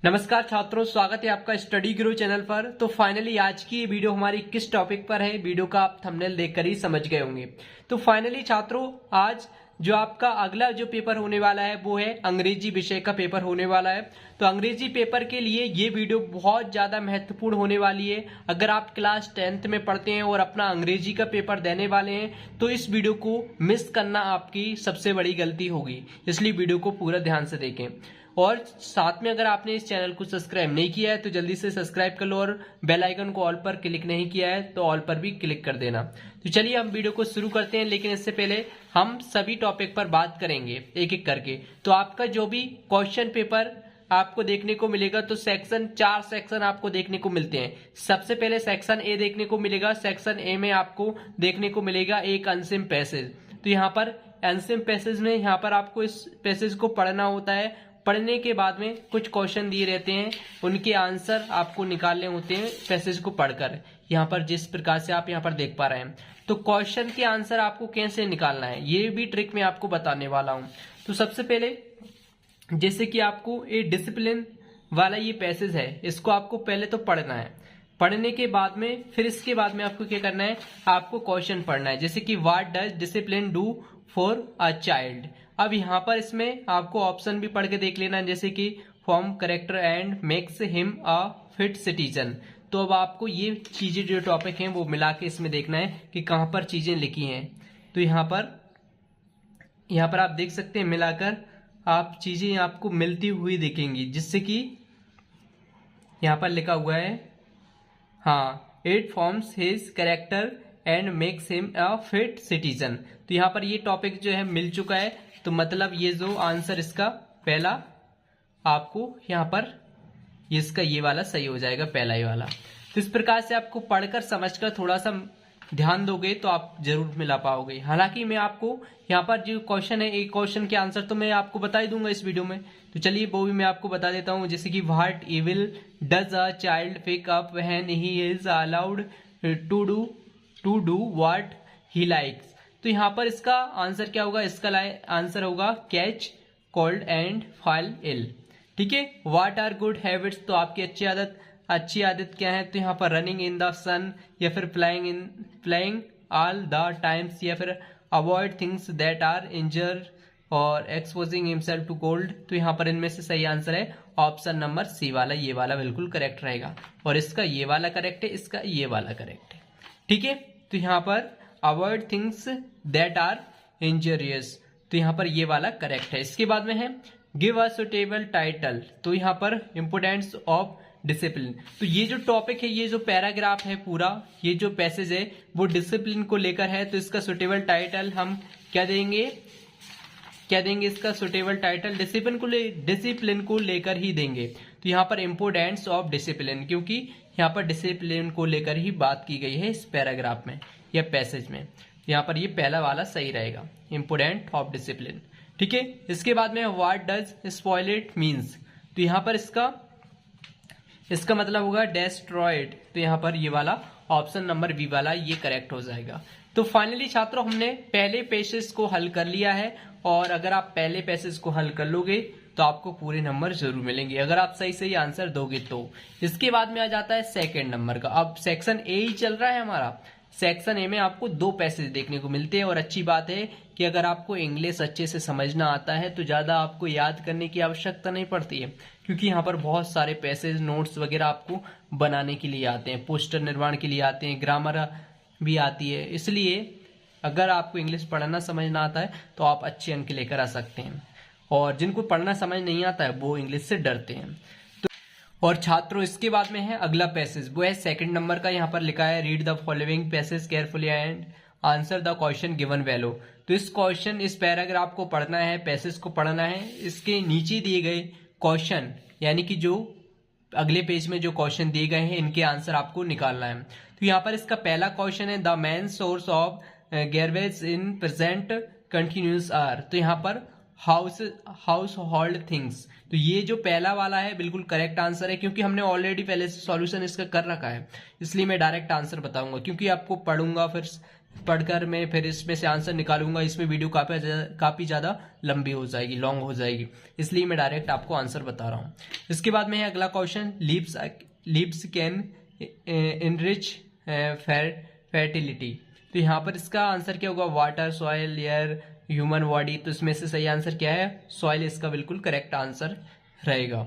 नमस्कार छात्रों, स्वागत है आपका स्टडी गुरु चैनल पर। तो फाइनली आज की ये वीडियो हमारी किस टॉपिक पर है, वीडियो का आप थंबनेल देखकर ही समझ गए होंगे। तो फाइनली छात्रों, आज जो आपका अगला जो पेपर होने वाला है वो है अंग्रेजी विषय का पेपर होने वाला है। तो अंग्रेजी पेपर के लिए ये वीडियो बहुत ज्यादा महत्वपूर्ण होने वाली है। अगर आप क्लास 10th में पढ़ते हैं और अपना अंग्रेजी का पेपर देने वाले हैं तो इस वीडियो को मिस करना आपकी सबसे बड़ी गलती होगी, इसलिए वीडियो को पूरा ध्यान से देखें। और साथ में अगर आपने इस चैनल को सब्सक्राइब नहीं किया है तो जल्दी से सब्सक्राइब कर लो, और बेल आइकन को ऑल पर क्लिक नहीं किया है तो ऑल पर भी क्लिक कर देना। तो चलिए हम वीडियो को शुरू करते हैं, लेकिन इससे पहले हम सभी टॉपिक पर बात करेंगे एक एक करके। तो आपका जो भी क्वेश्चन पेपर आपको देखने को मिलेगा, तो चार सेक्शन आपको देखने को मिलते हैं। सबसे पहले सेक्शन ए देखने को मिलेगा। सेक्शन ए में आपको देखने को मिलेगा एक अनसिम पैसेज। तो यहाँ पर अनसिम पैसेज में यहाँ पर आपको इस पैसेज को पढ़ना होता है। पढ़ने के बाद में कुछ क्वेश्चन दिए रहते हैं, उनके आंसर आपको निकालने होते हैं पैसेज को पढ़कर। यहाँ पर जिस प्रकार से आप यहाँ पर देख पा रहे हैं, तो क्वेश्चन के आंसर आपको कैसे निकालना है ये भी ट्रिक मैं आपको बताने वाला हूँ। तो सबसे पहले जैसे कि आपको ये डिसिप्लिन वाला ये पैसेज है, इसको आपको पहले तो पढ़ना है। पढ़ने के बाद में फिर इसके बाद में आपको क्या करना है, आपको क्वेश्चन पढ़ना है। जैसे कि what does discipline do for a child. अब यहाँ पर इसमें आपको ऑप्शन भी पढ़ के देख लेना है, जैसे कि form character and makes him a fit citizen. तो अब आपको ये चीजें जो टॉपिक हैं वो मिला के इसमें देखना है कि कहाँ पर चीजें लिखी हैं। तो यहाँ पर आप देख सकते हैं, मिलाकर आप चीजें आपको मिलती हुई दिखेंगी, जिससे कि यहाँ पर लिखा हुआ है, हाँ, it forms his character and makes him a fit citizen. तो यहाँ पर ये टॉपिक जो है मिल चुका है। तो मतलब ये जो आंसर इसका पहला आपको यहाँ पर इसका ये वाला सही हो जाएगा, पहला ही वाला। तो इस प्रकार से आपको पढ़कर समझकर थोड़ा सा ध्यान दोगे तो आप जरूर मिला पाओगे। हालांकि मैं आपको यहाँ पर जो क्वेश्चन है, एक क्वेश्चन के आंसर तो मैं आपको बता ही दूंगा इस वीडियो में। तो चलिए वो भी मैं आपको बता देता हूँ। जैसे कि what evil does a child pick up when he is allowed to do what he likes. तो यहाँ पर इसका आंसर क्या होगा, इसका आंसर होगा catch cold and fall ill. ठीक है। व्हाट आर गुड हैबिट्स, तो आपकी अच्छी आदत क्या है, तो यहाँ पर रनिंग इन द सन, या फिर प्लेइंग ऑल द टाइम्स, या फिर अवॉइड थिंग्स दैट आर इंजर और एक्सपोजिंग हिमसेल्फ टू कोल्ड। तो यहाँ पर इनमें से सही आंसर है ऑप्शन नंबर सी वाला, ये वाला बिल्कुल करेक्ट रहेगा। और इसका ये वाला करेक्ट है, इसका ये वाला करेक्ट है। ठीक है। तो यहाँ पर avoid things that are injurious, तो यहाँ पर ये वाला करेक्ट है। इसके बाद में है गिव अ सुटेबल टाइटल, तो यहाँ पर इंपोर्टेंस ऑफ डिसिप्लिन। तो ये जो टॉपिक है, ये जो पैराग्राफ है पूरा, ये जो पैसेज है वो डिसिप्लिन को लेकर है। तो इसका सुटेबल टाइटल हम क्या देंगे, इसका सुटेबल टाइटल डिसिप्लिन को लेकर ही देंगे। तो यहाँ पर इंपोर्टेंस ऑफ डिसिप्लिन, क्योंकि यहाँ पर डिसिप्लिन को लेकर ही बात की गई है इस पैराग्राफ में या पैसेज में। यहाँ पर ये पहला वाला सही रहेगा, इंपोर्टेंट ऑफ डिसिप्लिन। ठीक है। इसके बाद में what does spoil it means, तो यहाँ पर इसका मतलब होगा डेस्ट्रॉयड। तो यहाँ पर ये वाला ऑप्शन नंबर बी वाला ये करेक्ट हो जाएगा। तो फाइनली छात्रों, हमने पहले पैसेज को हल कर लिया है, और अगर आप पहले पैसेज को हल कर लोगे तो आपको पूरे नंबर जरूर मिलेंगे, अगर आप सही आंसर दोगे तो। इसके बाद में आ जाता है सेकंड नंबर का। अब सेक्शन ए ही चल रहा है हमारा। सेक्शन ए में आपको 2 पैसेज देखने को मिलते हैं, और अच्छी बात है कि अगर आपको इंग्लिश अच्छे से समझना आता है तो ज्यादा आपको याद करने की आवश्यकता नहीं पड़ती है, क्योंकि यहाँ पर बहुत सारे पैसेज नोट्स वगैरह आपको बनाने के लिए आते हैं, पोस्टर निर्माण के लिए आते हैं, ग्रामर भी आती है। इसलिए अगर आपको इंग्लिश पढ़ना समझना आता है तो आप अच्छे अंक लेकर आ सकते हैं, और जिनको पढ़ना समझ नहीं आता है वो इंग्लिश से डरते हैं। और छात्रों, इसके बाद में है अगला पैसेज, वो है सेकंड नंबर का। यहाँ पर लिखा है read the following passage carefully and answer the question given value. तो इस पैराग्राफ को पढ़ना है, पैसेज को पढ़ना है। इसके नीचे दिए गए क्वेश्चन, यानी कि जो अगले पेज में जो क्वेश्चन दिए गए हैं, इनके आंसर आपको निकालना है। तो यहाँ पर इसका पहला क्वेश्चन है the main source of garbage in present continuous are. तो यहाँ पर हाउस होल्ड थिंग्स। तो ये जो पहला वाला है बिल्कुल करेक्ट आंसर है, क्योंकि हमने ऑलरेडी पहले से सॉल्यूशन इसका कर रखा है, इसलिए मैं डायरेक्ट आंसर बताऊंगा, क्योंकि आपको पढ़ूंगा फिर पढ़कर मैं फिर इसमें से आंसर निकालूंगा, इसमें वीडियो काफी ज्यादा लंबी हो जाएगी, लॉन्ग हो जाएगी, इसलिए मैं डायरेक्ट आपको आंसर बता रहा हूँ। इसके बाद में है अगला question, leaves can enrich fertility. तो यहाँ पर इसका आंसर क्या होगा, water, soil, air, human body. तो इसमें से सही आंसर क्या है, सॉइल इसका बिल्कुल करेक्ट आंसर रहेगा।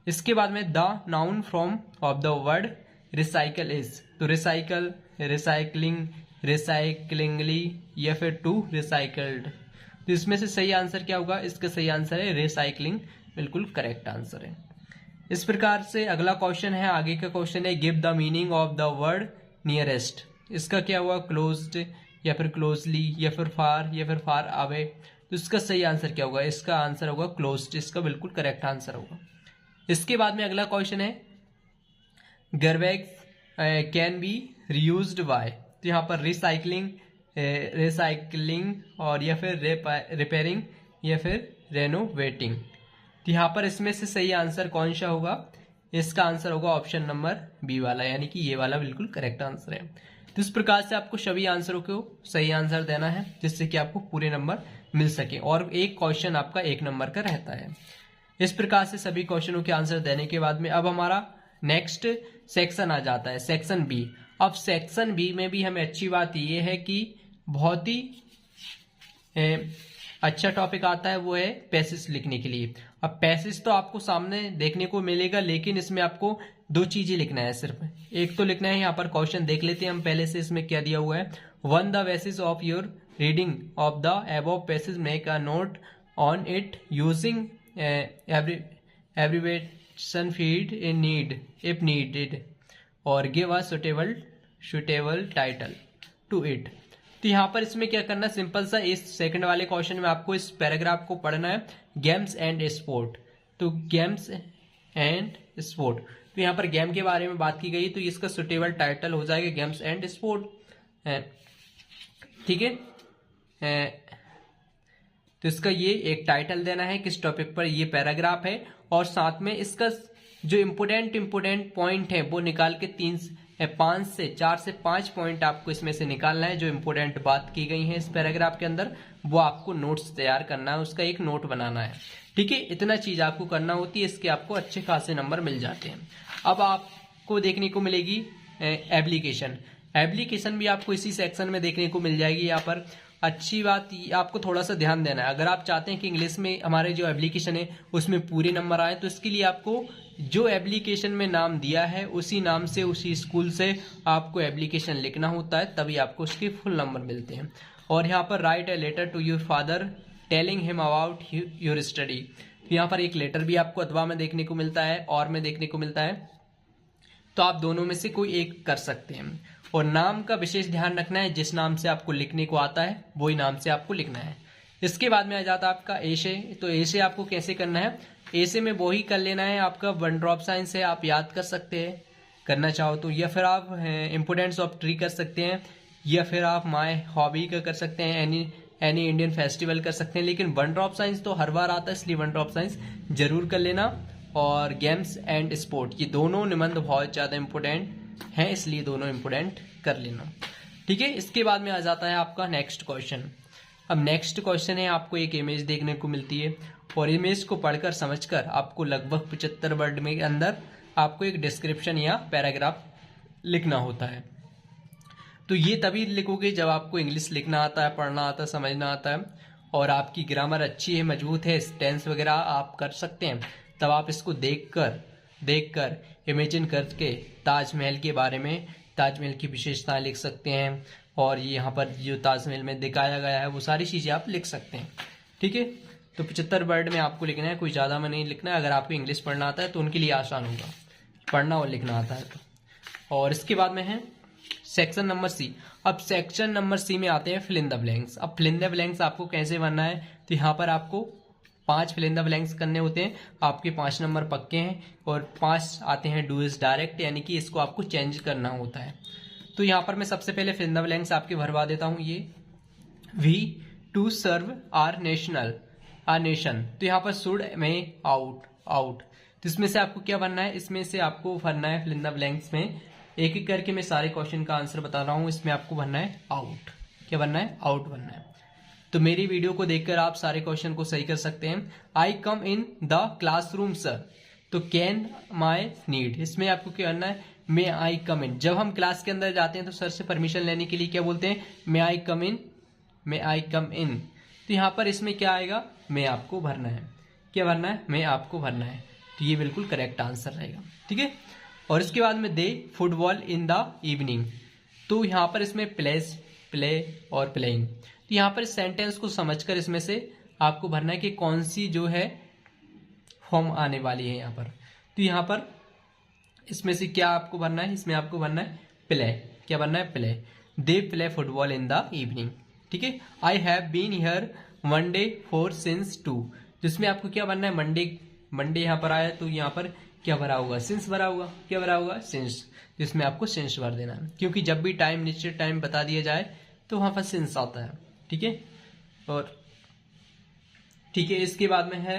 इसके बाद में the noun from of the word recycle is. तो रिसाइकल, रिसाइकलिंग, रिसाइकलिंगली या फिर टू रिसाइकल्ड। तो इसमें से सही आंसर क्या होगा, इसका सही आंसर है रिसाइकलिंग, बिल्कुल करेक्ट आंसर है। इस प्रकार से अगला क्वेश्चन है, आगे का क्वेश्चन है give the meaning of the word nearest. इसका क्या हुआ, क्लोज्ड या फिर क्लोजली या फिर फार या फिर फार अवे। तो इसका सही आंसर क्या होगा, इसका आंसर होगा क्लोज्ड, इसका बिल्कुल करेक्ट आंसर होगा। इसके बाद में अगला क्वेश्चन है garbage can be reused by. तो यहाँ पर रिसाइकलिंग, रिसाइकलिंग और या फिर रिपेयरिंग या फिर रेनोवेटिंग। तो यहाँ पर इसमें से सही आंसर कौन सा होगा, इसका आंसर होगा ऑप्शन नंबर बी वाला, यानी कि ये वाला बिल्कुल करेक्ट आंसर है। तो इस प्रकार से आपको सभी आंसरों को सही आंसर देना है, जिससे कि आपको पूरे नंबर मिल सके, और एक क्वेश्चन आपका 1 नंबर का रहता है। इस प्रकार से सभी क्वेश्चनों के आंसर देने के बाद में अब हमारा नेक्स्ट सेक्शन आ जाता है, सेक्शन बी। अब सेक्शन बी में भी हमें अच्छी बात यह है कि बहुत ही अच्छा टॉपिक आता है, वो है पैसेज लिखने के लिए। अब पैसेज तो आपको सामने देखने को मिलेगा, लेकिन इसमें आपको 2 चीजें लिखना है सिर्फ। एक तो लिखना है, यहाँ पर क्वेश्चन देख लेते हैं हम पहले से, इसमें क्या दिया हुआ है, on the basis of your reading of the above passage make a note on it using abbreviation feed in need if needed और give a suitable title to it. तो यहाँ पर इसमें क्या करना, सिंपल सा इस सेकंड वाले क्वेश्चन में आपको इस पैराग्राफ को पढ़ना है, गेम्स एंड स्पोर्ट। तो गेम्स एंड स्पोर्ट, तो यहाँ पर गेम के बारे में बात की गई, तो इसका सुटेबल टाइटल हो जाएगा गेम्स एंड स्पोर्ट। ठीक है, तो इसका ये एक टाइटल देना है, किस टॉपिक पर ये पैराग्राफ है, और साथ में इसका जो इम्पोर्टेंट पॉइंट है वो निकाल के 4 से 5 पॉइंट आपको इसमें से निकालना है, जो इम्पोर्टेंट बात की गई है इस पैराग्राफ के अंदर, वो आपको नोट्स तैयार करना है, उसका एक नोट बनाना है। ठीक है, इतना चीज आपको करना होती है, इसके आपको अच्छे खासे नंबर मिल जाते हैं। अब आपको देखने को मिलेगी एप्लीकेशन। एप्लीकेशन भी आपको इसी सेक्शन में देखने को मिल जाएगी। यहाँ पर अच्छी बात आपको थोड़ा सा ध्यान देना है, अगर आप चाहते हैं कि इंग्लिश में हमारे जो एप्लीकेशन है उसमें पूरे नंबर आए, तो इसके लिए आपको जो एप्लीकेशन में नाम दिया है उसी नाम से, उसी स्कूल से आपको एप्लीकेशन लिखना होता है, तभी आपको उसके फुल नंबर मिलते हैं। और यहाँ पर write a letter to your father telling him about your study. यहाँ पर एक लेटर भी आपको अथवा में देखने को मिलता है और में देखने को मिलता है, तो आप दोनों में से कोई एक कर सकते हैं। और नाम का विशेष ध्यान रखना है, जिस नाम से आपको लिखने को आता है वही नाम से आपको लिखना है। इसके बाद में आ जाता है आपका एसे। तो एसे आपको कैसे करना है, एसे में वो ही कर लेना है, आपका 1 ड्रॉप साइंस है, आप याद कर सकते हैं करना चाहो तो, या फिर आप इम्पोर्टेंस ऑफ ट्री कर सकते हैं, या फिर आप माय हॉबी का कर सकते हैं, एनी इंडियन फेस्टिवल कर सकते हैं। लेकिन 1 ड्रॉप साइंस तो हर बार आता है, इसलिए 1 ड्रॉप साइंस जरूर कर लेना। और गेम्स एंड स्पोर्ट, ये दोनों निबंध बहुत ज़्यादा इंपॉर्टेंट हैं, इसलिए दोनों इंपॉर्टेंट कर लेना। ठीक है, इसके बाद में आ जाता है आपका नेक्स्ट क्वेश्चन। अब नेक्स्ट क्वेश्चन है, आपको एक इमेज देखने को मिलती है, और इमेज को पढ़कर समझकर आपको लगभग 75 वर्ड में अंदर आपको एक डिस्क्रिप्शन या पैराग्राफ लिखना होता है। तो ये तभी लिखोगे जब आपको इंग्लिश लिखना आता है, पढ़ना आता है, समझना आता है, और आपकी ग्रामर अच्छी है, मजबूत है, टेंस वगैरह आप कर सकते हैं, तब आप इसको देखकर इमेजिन करके ताजमहल के बारे में, ताजमहल की विशेषताएं लिख सकते हैं, और ये यहाँ पर जो ताजमहल में दिखाया गया है वो सारी चीज़ें आप लिख सकते हैं। ठीक है, तो 75 वर्ड में आपको लिखना है, कोई ज़्यादा में नहीं लिखना है। अगर आपको इंग्लिश पढ़ना आता है तो उनके लिए आसान होगा, पढ़ना और लिखना आता है तो। और इसके बाद में है सेक्शन नंबर सी। अब सेक्शन नंबर सी में आते हैं फिल इन द ब्लैंक्स। अब फिल इन द ब्लैंक्स आपको कैसे बनना है, तो यहाँ पर आपको 5 फिल इन द ब्लैंक्स करने होते हैं। आपके 5 नंबर पक्के हैं, और 5 आते हैं डू इज डायरेक्ट, यानी कि इसको आपको चेंज करना होता है। तो यहाँ पर मैं सबसे पहले फिल इन द ब्लैंक्स आपके भरवा देता हूँ। ये we to serve our nation, तो यहाँ पर शुड में आउट। तो इसमें से आपको क्या बनना है, इसमें से आपको भरना है फिल इन द ब्लैंक्स में, एक एक करके मैं सारे क्वेश्चन का आंसर बता रहा हूँ, इसमें आपको भरना है आउट। क्या भरना है, आउट भरना है। तो मेरी वीडियो को देखकर आप सारे क्वेश्चन को सही कर सकते हैं। आई कम इन द क्लासरूम सर, तो कैन माई नीड, इसमें आपको क्या करना है, मे आई कम इन। जब हम क्लास के अंदर जाते हैं तो सर से परमिशन लेने के लिए क्या बोलते हैं, मे आई कम इन, मे आई कम इन। तो यहाँ पर इसमें क्या आएगा, मे आपको भरना है, क्या भरना है, मे आपको भरना है। तो ये बिल्कुल करेक्ट आंसर रहेगा, ठीक है। और इसके बाद में दे फुटबॉल इन द इवनिंग, तो यहाँ पर इसमें प्लेस, प्ले और प्लेइंग। तो यहाँ पर इस सेंटेंस को समझकर इसमें से आपको भरना है कि कौन सी जो है फॉर्म आने वाली है यहाँ पर। तो यहाँ पर इसमें से क्या आपको भरना है, इसमें आपको भरना है प्ले, क्या भरना है, play. They play football in the evening, ठीक है। I have been here Monday for since 2, जिसमें आपको क्या भरना है, मंडे यहाँ पर आया तो यहाँ पर क्या भरा होगा, सिंस भरा होगा, क्या भरा होगा, सिंस। जिसमें आपको सिंस भर देना है, क्योंकि जब भी टाइम, निश्चित टाइम बता दिया जाए तो वहां पर सिंस आता है, ठीक है। और ठीक है, इसके बाद में है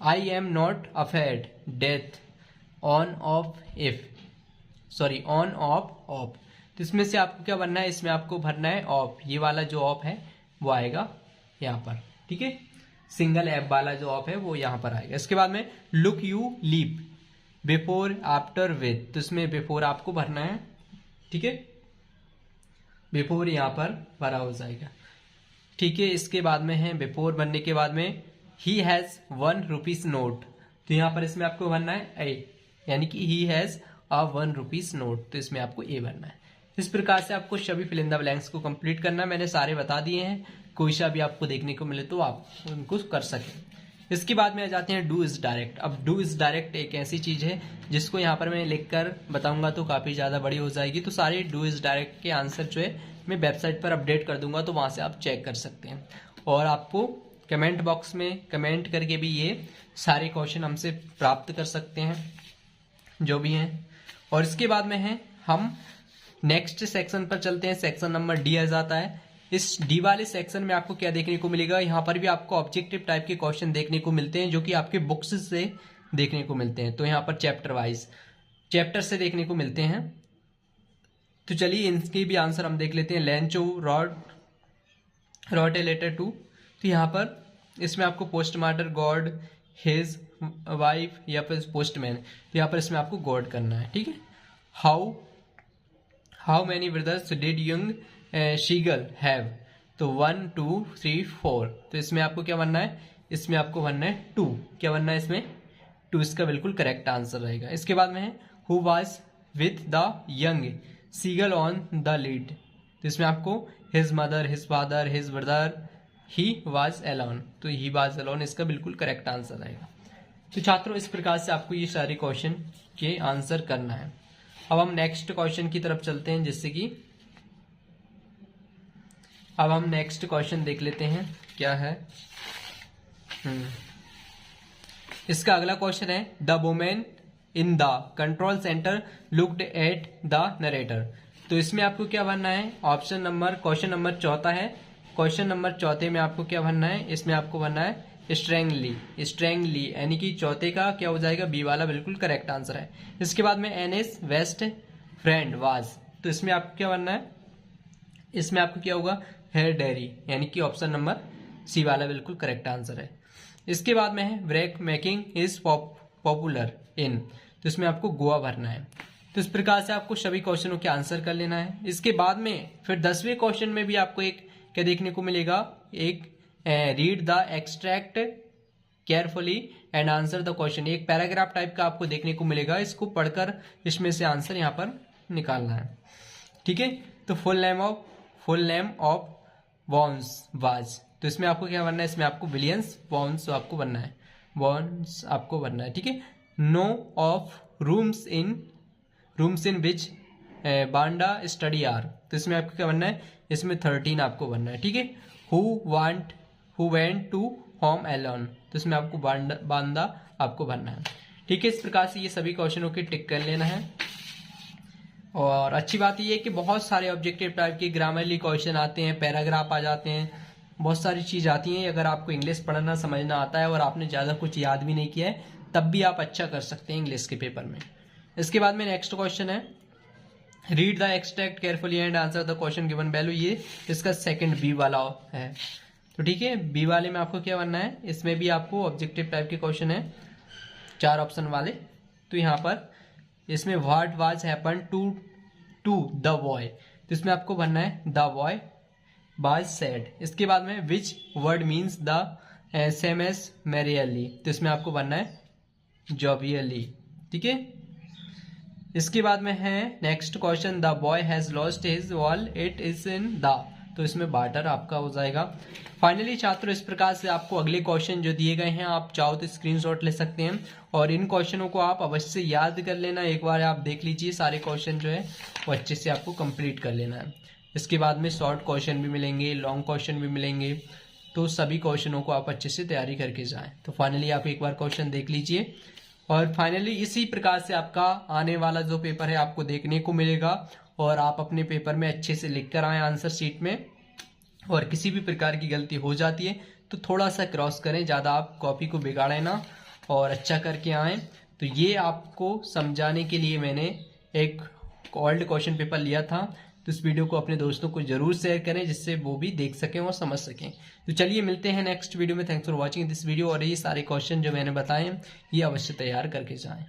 I am not afraid death on off if, sorry on off off. तो इसमें से आपको क्या भरना है, इसमें आपको भरना है ऑफ, ये वाला जो ऑफ है वो आएगा यहाँ पर, ठीक है। सिंगल एफ वाला जो ऑफ है वो यहाँ पर आएगा। इसके बाद में look you leap before after with, तो इसमें बिफोर आपको भरना है, ठीक है, बिफोर यहाँ पर भरा हो जाएगा, ठीक है। इसके बाद में है बिफोर बनने के बाद में ही हैज 1 रुपीज नोट, तो यहाँ पर इसमें आपको भरना है ए, यानी कि he has a 1 rupees note, तो इसमें आपको ए भरना है। इस प्रकार से आपको सभी फिल इन द ब्लैंक्स को कंप्लीट करना है। मैंने सारे बता दिए हैं, कोई सा भी आपको देखने को मिले तो आप उनको कर सकें। इसके बाद में आ जाते हैं डू इज डायरेक्ट। अब डू इज डायरेक्ट एक ऐसी चीज है जिसको यहाँ पर मैं लिखकर बताऊंगा तो काफी ज्यादा बड़ी हो जाएगी। तो सारे डू इज डायरेक्ट के आंसर जो है मैं वेबसाइट पर अपडेट कर दूंगा, तो वहां से आप चेक कर सकते हैं। और आपको कमेंट बॉक्स में कमेंट करके भी ये सारे क्वेश्चन हमसे प्राप्त कर सकते हैं जो भी हैं। और इसके बाद में है हम नेक्स्ट सेक्शन पर चलते हैं। सेक्शन नंबर डी आ जाता है। इस डी वाले सेक्शन में आपको क्या देखने को मिलेगा, यहाँ पर भी आपको ऑब्जेक्टिव टाइप के क्वेश्चन देखने को मिलते हैं जो कि आपके बुक्स से देखने को मिलते हैं। तो यहाँ पर चैप्टर वाइज चैप्टर से देखने को मिलते हैं। तो चलिए इनके भी आंसर हम देख लेते हैं। Lencho wrote a letter to, तो यहाँ पर इसमें आपको पोस्टमार्टर गॉड, हिज वाइफ या फिर पोस्टमैन, तो यहाँ पर इसमें आपको गॉड करना है, ठीक है। How many brothers did young Seagull have, तो 1 2 3 4, तो इसमें आपको क्या बनना है, इसमें आपको बनना है 2, क्या बनना है इसमें 2, इसका बिल्कुल करेक्ट आंसर रहेगा। इसके बाद में है who was with the young seagull on the lead, तो इसमें आपको his mother, his father, his brother, he was alone, तो ही वाज अलोन इसका बिल्कुल करेक्ट आंसर रहेगा। तो छात्रों इस प्रकार से आपको ये सारे क्वेश्चन के आंसर करना है। अब हम नेक्स्ट क्वेश्चन की तरफ चलते हैं, जिससे कि अब हम नेक्स्ट क्वेश्चन देख लेते हैं क्या है। इसका अगला क्वेश्चन है the women in the control centre looked at the narrator, तो इसमें आपको क्या भरना है, ऑप्शन नंबर क्वेश्चन नंबर चौथा है। क्वेश्चन नंबर चौथे में आपको क्या भरना है, इसमें आपको भरना है स्ट्रेंगली, स्ट्रेंगली यानी कि चौथे का क्या हो जाएगा, बी वाला बिल्कुल करेक्ट आंसर है। इसके बाद में एनएस वेस्ट फ्रेंड वाज, तो इसमें आपको क्या भरना है, इसमें आपको क्या होगा हेयर डेयरी, यानी कि ऑप्शन नंबर सी वाला बिल्कुल करेक्ट आंसर है। इसके बाद में है brick making is popular in, तो इसमें आपको गोवा भरना है। तो इस प्रकार से आपको सभी क्वेश्चनों के आंसर कर लेना है। इसके बाद में फिर 10वें क्वेश्चन में भी आपको एक क्या देखने को मिलेगा, एक read the extract carefully and answer the question, एक पैराग्राफ टाइप का आपको देखने को मिलेगा। इसको पढ़कर इसमें से आंसर यहाँ पर निकालना है, ठीक है। तो full name of wands was, तो इसमें आपको क्या बनना है, इसमें आपको विलियम्स वॉन्स आपको बनना है, वॉन्स आपको बनना है, ठीक है। No of rooms in which Banda study are, तो इसमें आपको क्या बनना है, इसमें 13 आपको बनना है, ठीक है। Who went to home alone, तो इसमें आपको बांदा आपको भरना है, ठीक है। इस प्रकार से ये सभी क्वेश्चनों के टिक कर लेना है। और अच्छी बात ये है कि बहुत सारे ऑब्जेक्टिव टाइप के ग्रामरली क्वेश्चन आते हैं, पैराग्राफ आ जाते हैं, बहुत सारी चीज आती हैं। अगर आपको इंग्लिश पढ़ना समझना आता है और आपने ज्यादा कुछ याद भी नहीं किया है, तब भी आप अच्छा कर सकते हैं इंग्लिश के पेपर में। इसके बाद में नेक्स्ट क्वेश्चन है read the extract carefully and answer the question given value, ये इसका सेकंड बी वाला है। तो ठीक है, बी वाले में आपको क्या बनना है, इसमें भी आपको ऑब्जेक्टिव टाइप के क्वेश्चन है 4 ऑप्शन वाले। तो यहाँ पर इसमें what was happen to the boy, तो इसमें आपको बनना है द बॉय वाज सैड। इसके बाद में which word means the same as merrily, तो इसमें आपको बनना है जॉवियली। ठीक है, इसके बाद में है next question, the boy has lost his wall it is in the, तो इसमें बाटर आपका हो जाएगा। फाइनली छात्रों, इस प्रकार से आपको अगले क्वेश्चन जो दिए गए हैं आप चाहो तो स्क्रीनशॉट ले सकते हैं और इन क्वेश्चनों को आप अवश्य याद कर लेना। एक बार आप देख लीजिए, सारे क्वेश्चन जो है वो अच्छे से आपको कंप्लीट कर लेना है। इसके बाद में शॉर्ट क्वेश्चन भी मिलेंगे, लॉन्ग क्वेश्चन भी मिलेंगे, तो सभी क्वेश्चनों को आप अच्छे से तैयारी करके जाएं। तो फाइनली आप एक बार क्वेश्चन देख लीजिए और फाइनली इसी प्रकार से आपका आने वाला जो पेपर है आपको देखने को मिलेगा और आप अपने पेपर में अच्छे से लिख कर आए आंसर शीट में। और किसी भी प्रकार की गलती हो जाती है तो थोड़ा सा क्रॉस करें, ज़्यादा आप कॉपी को बिगाड़े ना और अच्छा करके आएँ। तो ये आपको समझाने के लिए मैंने एक ओल्ड क्वेश्चन पेपर लिया था। तो इस वीडियो को अपने दोस्तों को जरूर शेयर करें जिससे वो भी देख सकें और समझ सकें। तो चलिए मिलते हैं नेक्स्ट वीडियो में। Thanks for watching this video. और ये सारे क्वेश्चन जो मैंने बताए ये अवश्य तैयार करके जाएं।